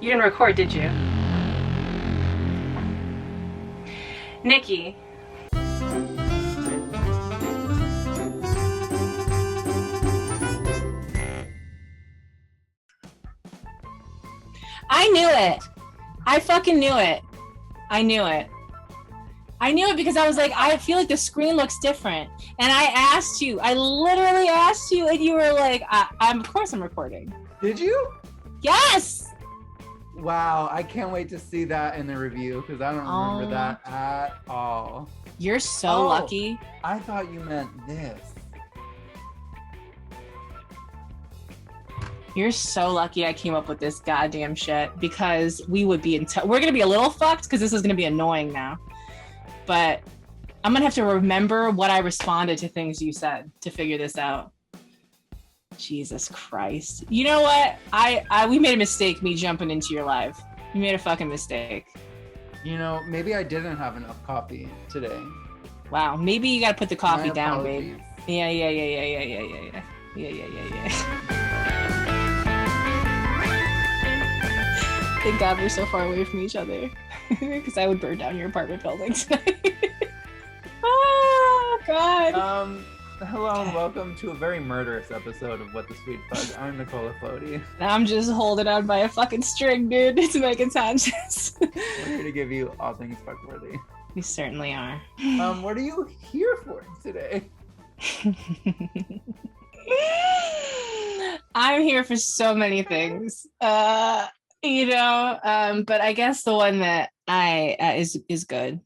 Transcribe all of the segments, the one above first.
You didn't record, did you? Nicky. I knew it. I fucking knew it. I knew it. I knew it because I was like, I feel like the screen looks different. And I asked you, I literally asked you, and you were like, I'm of course I'm recording. Did you? Yes. Wow, I can't wait to see that in the review because I don't remember that at all. You're so lucky. I thought you meant this. You're so lucky I came up with this goddamn shit because we would be we're gonna be a little fucked because this is gonna be annoying now. But I'm gonna have to remember what I responded to things you said to figure this out. Jesus Christ. You know what? We made a mistake, me jumping into your live. We made a fucking mistake. You know, maybe I didn't have enough coffee today. Wow, maybe you gotta put the coffee down, apologies. babe. Yeah. Thank God we're so far away from each other. Because I would burn down your apartment building tonight. Oh, God. Hello and welcome to a very murderous episode of What the Sweet Fudge. I'm Nicola Foti. I'm just holding on by a fucking string, dude. It's Meghan Sanchez. We're here to give you all things fuckworthy. We certainly are. What are you here for today? I'm here for so many things. But I guess the one that is good.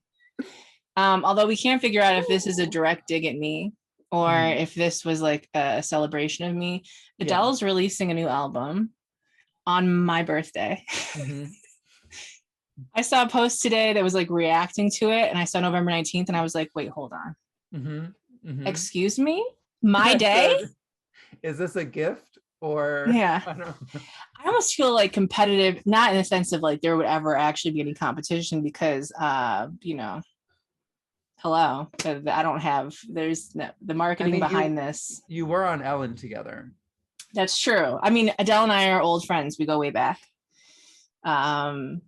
Although we can't figure out if this is a direct dig at me or if this was like a celebration of me. Adele's releasing a new album on my birthday. Mm-hmm. I saw a post today that was like reacting to it, and I saw November 19th, and I was like, wait, hold on. Mm-hmm. Mm-hmm. Excuse me? My day? Is this a gift? Or yeah, I almost feel like competitive, not in the sense of like there would ever actually be any competition because hello, I don't have, there's the marketing behind this. You were on Ellen together. That's true. I mean, Adele and I are old friends. We go way back. Hello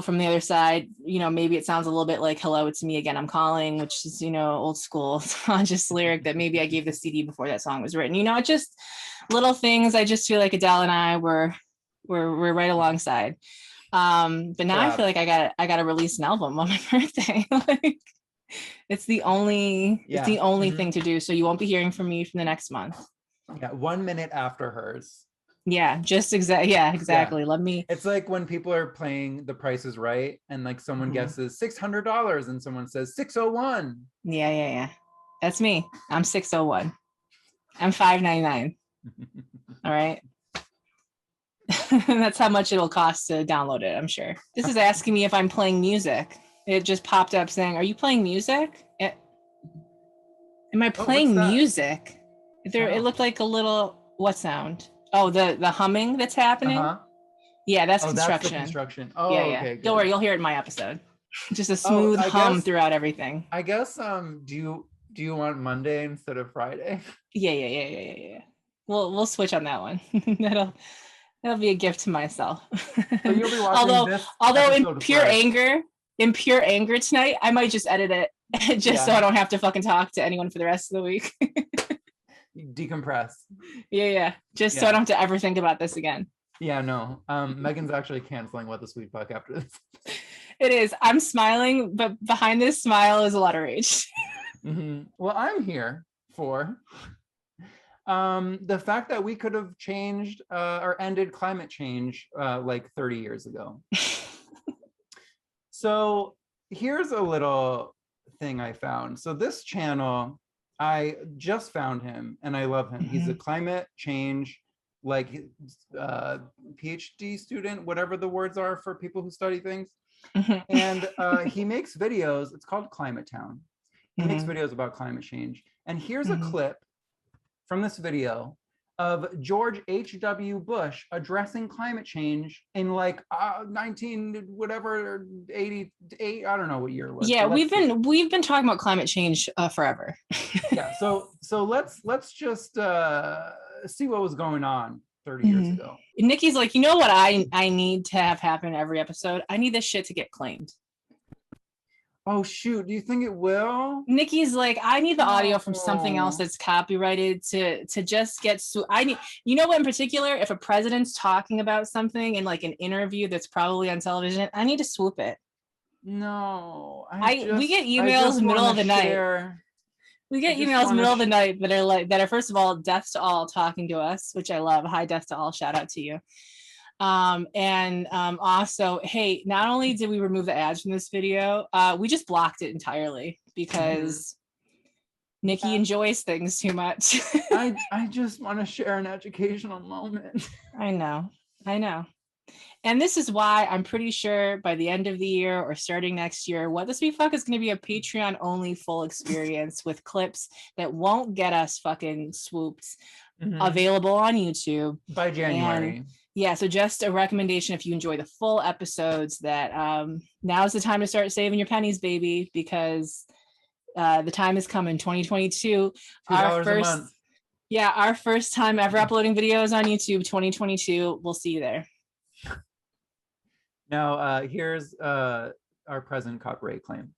from the other side, maybe it sounds a little bit like hello, it's me again, I'm calling, which is, old school conscious lyric that maybe I gave the CD before that song was written. It just little things. I just feel like Adele and I we're right alongside. But now I feel like I gotta release an album on my birthday. Like it's the only thing to do. So you won't be hearing from me from the next month. Yeah, 1 minute after hers. Yeah, just exactly. Yeah. Let me. It's like when people are playing The Price is Right, and like someone guesses $600, and someone says 601. Yeah. That's me. I'm 601. I'm $5.99. All right. That's how much it'll cost to download it, I'm sure. This is asking me if I'm playing music. It just popped up saying, "Are you playing music?" Am I playing music? It looked like a little what sound? Oh, the humming that's happening. Yeah, that's construction. That's the construction. Oh, yeah. Okay. Don't worry, you'll hear it in my episode. Just a smooth hum throughout everything. I guess. Do you want Monday instead of Friday? Yeah. We'll switch on that one. That'll be a gift to myself. So you'll be watching although in pure anger tonight, I might just edit it so I don't have to fucking talk to anyone for the rest of the week. Decompress. Yeah. Just so I don't have to ever think about this again. Yeah, no. Megan's actually canceling What the Sweet Fuck after this. It is. I'm smiling, but behind this smile is a lot of rage. Mm-hmm. Well, I'm here for the fact that we could have changed or ended climate change like 30 years ago. So here's a little thing I found. So this channel, I just found him and I love him. Mm-hmm. He's a climate change PhD student, whatever the words are for people who study things. Mm-hmm. And he makes videos. It's called Climate Town. He makes videos about climate change. And here's a clip from this video of George H.W. Bush addressing climate change in like 1988. I don't know what year it was. Yeah, we've been talking about climate change forever. Yeah, so let's just see what was going on 30 years ago. Nikki's like, you know what I need to have happen every episode? I need this shit to get claimed. Oh shoot, do you think it will? Nikki's like, I need the audio from something else that's copyrighted to just get I need, you know what, in particular, if a president's talking about something in like an interview that's probably on television, I need to swoop it. No, we get emails middle of the night. We get emails middle of the night that are first of all death to all talking to us, which I love. Hi, death to all, shout out to you. Also, hey, not only did we remove the ads from this video, we just blocked it entirely because Nicky enjoys things too much. I just want to share an educational moment. I know. And this is why I'm pretty sure by the end of the year or starting next year, What the Sweet Fuck is going to be a Patreon only full experience with clips that won't get us fucking swooped, available on YouTube by January. And yeah, so just a recommendation if you enjoy the full episodes that now's the time to start saving your pennies, baby, because the time is coming. 2022, our first time ever uploading videos on YouTube. 2022, we'll see you there. Now here's our present copyright claim.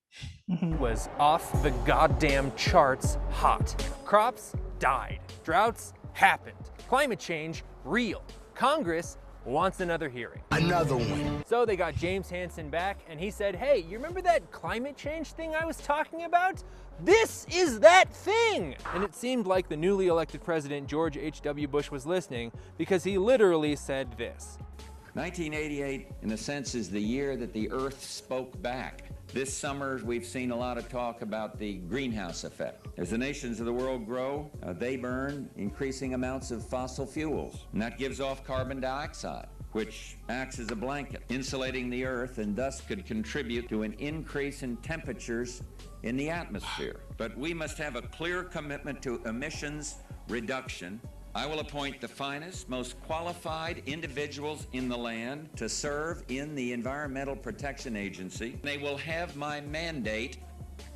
Was off the goddamn charts hot. Crops died. Droughts happened. Climate change real. Congress wants another hearing. Another one. So they got James Hansen back and he said, hey, you remember that climate change thing I was talking about? This is that thing! And it seemed like the newly elected president, George H.W. Bush, was listening because he literally said this. 1988, in a sense, is the year that the Earth spoke back. This summer, we've seen a lot of talk about the greenhouse effect. As the nations of the world grow, they burn increasing amounts of fossil fuels, and that gives off carbon dioxide, which acts as a blanket, insulating the Earth, and thus could contribute to an increase in temperatures in the atmosphere. But we must have a clear commitment to emissions reduction. I will appoint the finest, most qualified individuals in the land to serve in the Environmental Protection Agency. They will have my mandate: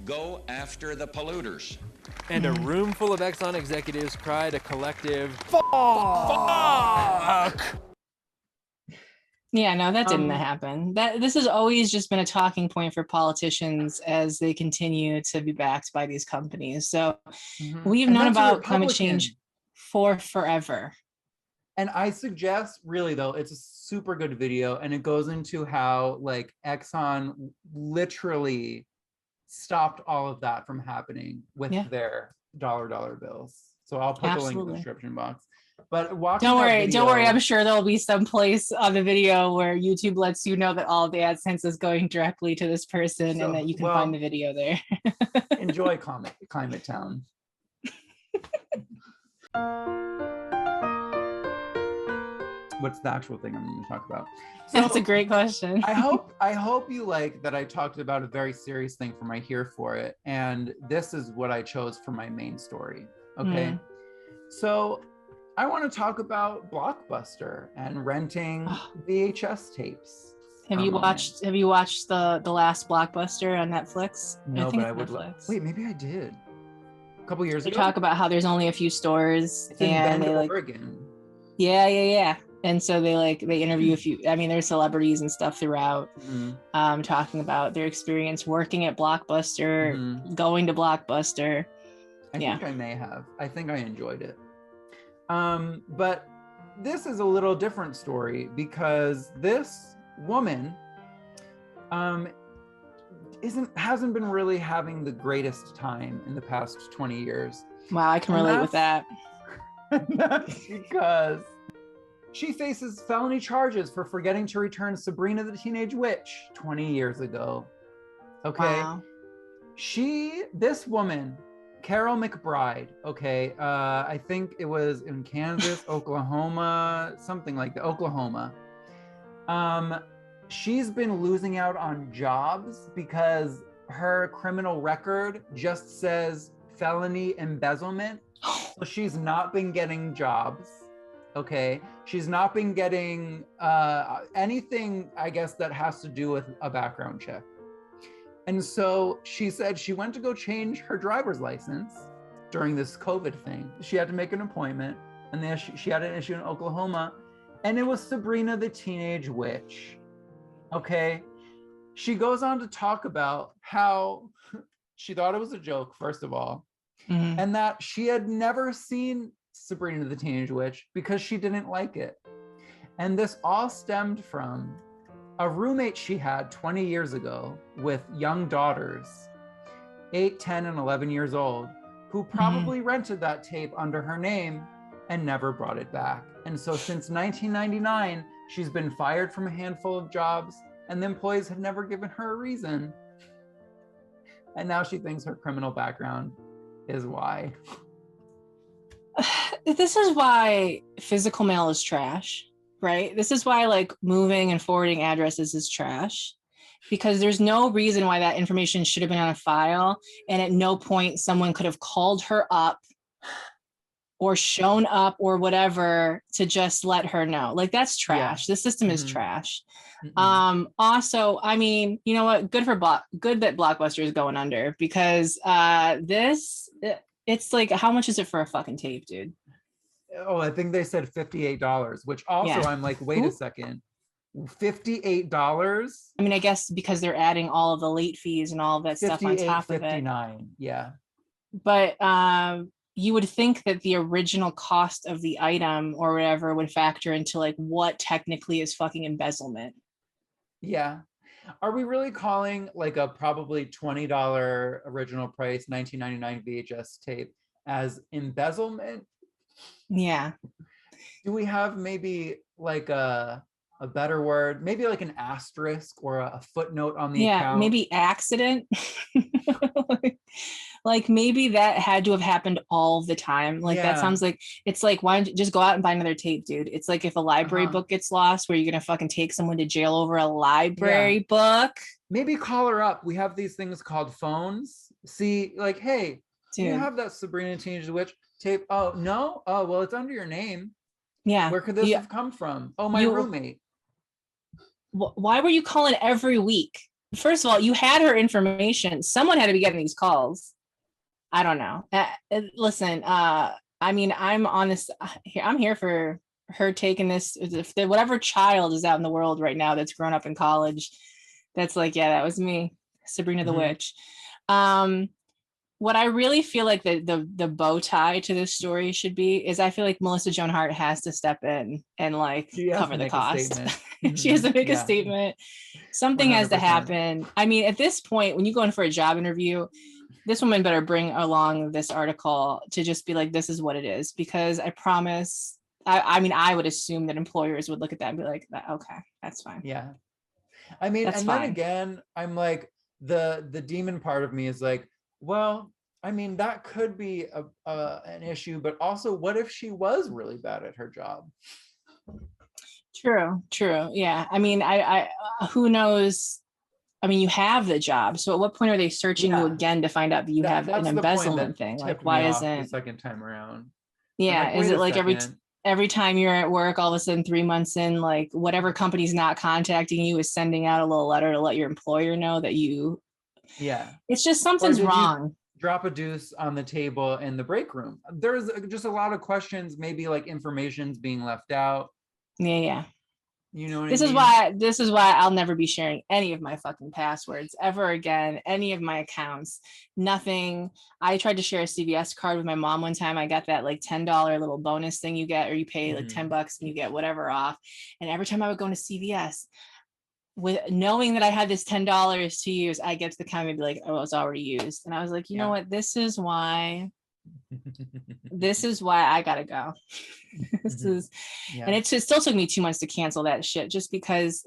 go after the polluters. And a room full of Exxon executives cried a collective, fuck! Yeah, no, that didn't happen. This has always just been a talking point for politicians as they continue to be backed by these companies. So we've known about climate change for forever. And I suggest, really though, it's a super good video, and it goes into how like Exxon literally stopped all of that from happening with their dollar bills. So I'll put the link in the description box. But don't worry. I'm sure there'll be some place on the video where YouTube lets you know that all of the AdSense is going directly to this person, and that you can find the video there. Enjoy Climate Town. What's the actual thing I'm going to talk about? So that's a great question. I hope you like that I talked about a very serious thing for my Here For It, and this is what I chose for my main story. Okay, so I want to talk about Blockbuster and renting VHS tapes. Have you watched the last Blockbuster on Netflix? No, but I would Netflix. Wait, maybe I did. A couple years ago. They talk about how there's only a few stores, it's in Bend, Oregon. Yeah. And so they interview a few. I mean, there's celebrities and stuff throughout, talking about their experience working at Blockbuster, going to Blockbuster. I think I may have. I think I enjoyed it. But this is a little different story because this woman hasn't been really having the greatest time in the past 20 years. Wow, I can relate with that. That's because she faces felony charges for forgetting to return Sabrina the Teenage Witch 20 years ago. Okay. Wow. This woman, Carol McBride, okay, I think it was in Kansas, Oklahoma, something like that, Oklahoma. She's been losing out on jobs because her criminal record just says felony embezzlement. So she's not been getting jobs, okay? She's not been getting anything, I guess, that has to do with a background check. And so she said she went to go change her driver's license during this COVID thing. She had to make an appointment. and she had an issue in Oklahoma, and it was Sabrina the Teenage Witch. Okay. She goes on to talk about how she thought it was a joke, first of all, and that she had never seen Sabrina the Teenage Witch because she didn't like it. And this all stemmed from a roommate she had 20 years ago with young daughters, 8, 10, and 11 years old, who probably rented that tape under her name and never brought it back. And so since 1999, she's been fired from a handful of jobs, and the employees have never given her a reason. And now she thinks her criminal background is why. This is why physical mail is trash, right? This is why like moving and forwarding addresses is trash, because there's no reason why that information should have been on a file, and at no point someone could have called her up or shown up or whatever to just let her know. Like, that's trash. The system is trash. Also, I mean, you know what? Good that Blockbuster is going under, because it's like, how much is it for a fucking tape, dude? Oh, I think they said $58, which also I'm like, wait a second. $58? I mean, I guess because they're adding all of the late fees and all of that stuff on top of it. $59, yeah. But you would think that the original cost of the item or whatever would factor into like what technically is fucking embezzlement. Yeah. Are we really calling like a probably $20 original price 1999 VHS tape as embezzlement? Yeah. Do we have maybe like a better word, maybe like an asterisk or a footnote on the account? Maybe accident. Like maybe that had to have happened all the time. Like that sounds like, it's like, why don't you just go out and buy another tape, dude? It's like if a library book gets lost, where you're gonna fucking take someone to jail over a library book. Maybe call her up. We have these things called phones. See, like, hey, do you have that Sabrina Teenage Witch tape? Oh no. Oh well, it's under your name. Yeah. Where could this have come from? Oh, my roommate. Why were you calling every week? First of all, you had her information. Someone had to be getting these calls. I don't know. Listen, I mean, I'm honest. I'm here for her taking this. If whatever child is out in the world right now that's grown up in college, that's like, yeah, that was me, Sabrina the Witch. What I really feel like the bow tie to this story should be is, I feel like Melissa Joan Hart has to step in and like cover the cost. She has to make a statement. Something 100%. Has to happen. I mean, at this point, when you go in for a job interview, this woman better bring along this article to just be like, this is what it is. Because I promise, I mean, I would assume that employers would look at that and be like, okay, that's fine. Yeah. I mean, that's fine. Then again, I'm like, the demon part of me is like, well, I mean, that could be an issue, but also, what if she was really bad at her job? True. Yeah. I mean, I who knows? I mean, you have the job. So at what point are they searching you again to find out that you have an embezzlement thing? Like, why isn't the second time around? Yeah. Like, is it like every time you're at work, all of a sudden 3 months in, like whatever company's not contacting you is sending out a little letter to let your employer know that you, it's just something's wrong. Drop a deuce on the table in the break room. There's just a lot of questions, maybe like information's being left out. Yeah. You know what this I mean? This is why I'll never be sharing any of my fucking passwords ever again, any of my accounts, nothing. I tried to share a CVS card with my mom one time. I got that like $10 little bonus thing you get, or you pay like $10 and you get whatever off. And every time I would go into CVS, with knowing that I had this $10 to use, I get to the counter and be like, oh, it's already used. And I was like, you know what? This is why I gotta go. And it still took me 2 months to cancel that shit, just because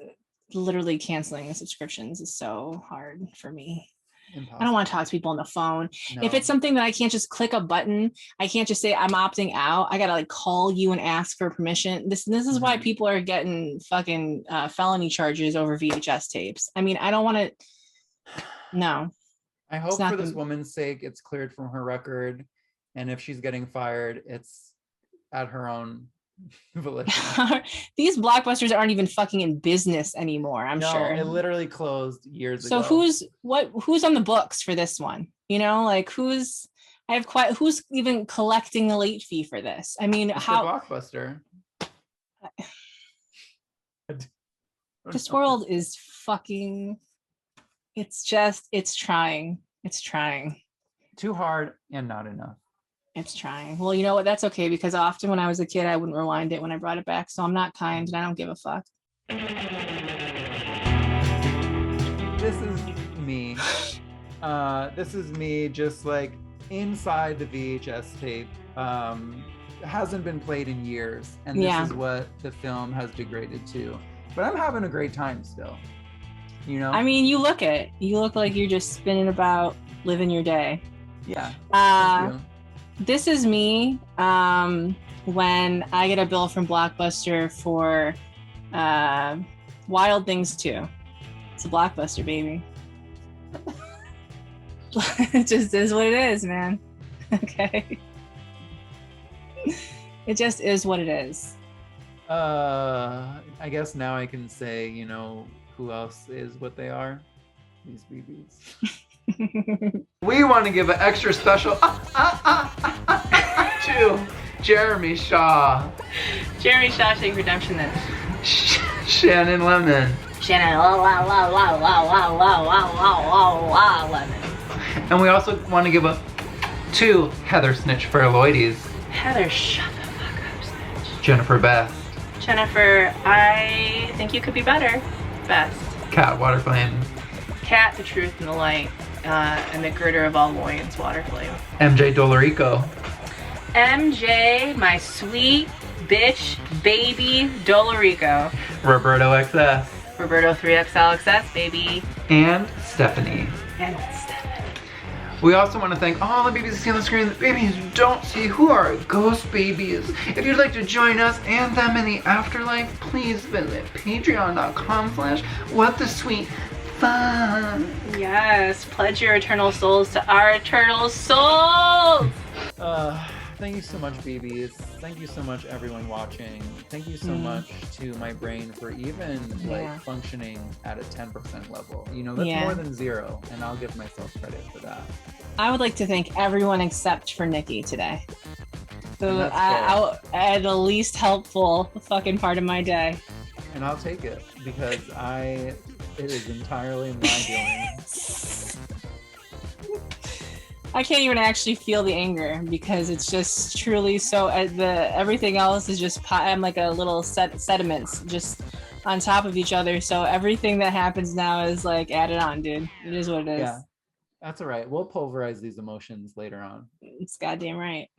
literally canceling the subscriptions is so hard for me. Impossible. I don't want to talk to people on the phone. No. If it's something that I can't just click a button, I can't just say I'm opting out. I gotta like call you and ask for permission. This is why people are getting fucking felony charges over VHS tapes. I mean, I don't want to. No. I hope for this woman's sake, it's cleared from her record, and if she's getting fired, it's at her own volition. These Blockbusters aren't even fucking in business anymore, I'm sure. It literally closed years ago. So who's on the books for this one? You know, like who's I have quite. Who's even collecting a late fee for this? I mean, It's how for Blockbuster. this world is fucking. It's trying. It's trying. Too hard and not enough. It's trying. Well, you know what? That's okay because often when I was a kid, I wouldn't rewind it when I brought it back. So I'm not kind and I don't give a fuck. This is me. This is me just like inside the VHS tape. Hasn't been played in years. And this is what the film has degraded to. But I'm having a great time still. You know? I mean, you look like you're just spinning about, living your day. Yeah. This is me when I get a bill from Blockbuster for Wild Things 2. It's a Blockbuster, baby. It just is what it is, man. Okay. It just is what it is. I guess now I can say, you know, who else is what they are? These BBs. We want to give an extra special to Jeremy Shaw. Jeremy Shaw, take redemption then. Shannon Lemon. Shannon, Lemon. And we also want to give a to Heather Snitch for Aloides. Heather, shut the fuck up, Snitch. Jennifer Best. Jennifer, I think you could be better. Best. Cat Waterflame. Cat, the truth and the light, and the girder of all loins, Waterflame. MJ Dolorico. MJ, my sweet bitch baby Dolorico. Roberto XS. Roberto 3XLXS, baby. And Stephanie. And Stephanie. We also want to thank all the babies you see on the screen, the babies you don't see, who are our ghost babies. If you'd like to join us and them in the afterlife, please visit patreon.com/whatthesweetfun. Yes, pledge your eternal souls to our eternal souls. Thank you so much, babies. Thank you so much, everyone watching. Thank you so much to my brain for even like functioning at a 10% level. You know, that's more than 0, and I'll give myself credit for that. I would like to thank everyone except for Nicky today. So I had the least helpful fucking part of my day. And I'll take it because it is entirely my doing. I can't even actually feel the anger because it's just truly so. Everything else is just I'm like a little sediments just on top of each other. So everything that happens now is like added on, dude. It is what it is. Yeah, that's all right. We'll pulverize these emotions later on. It's goddamn right.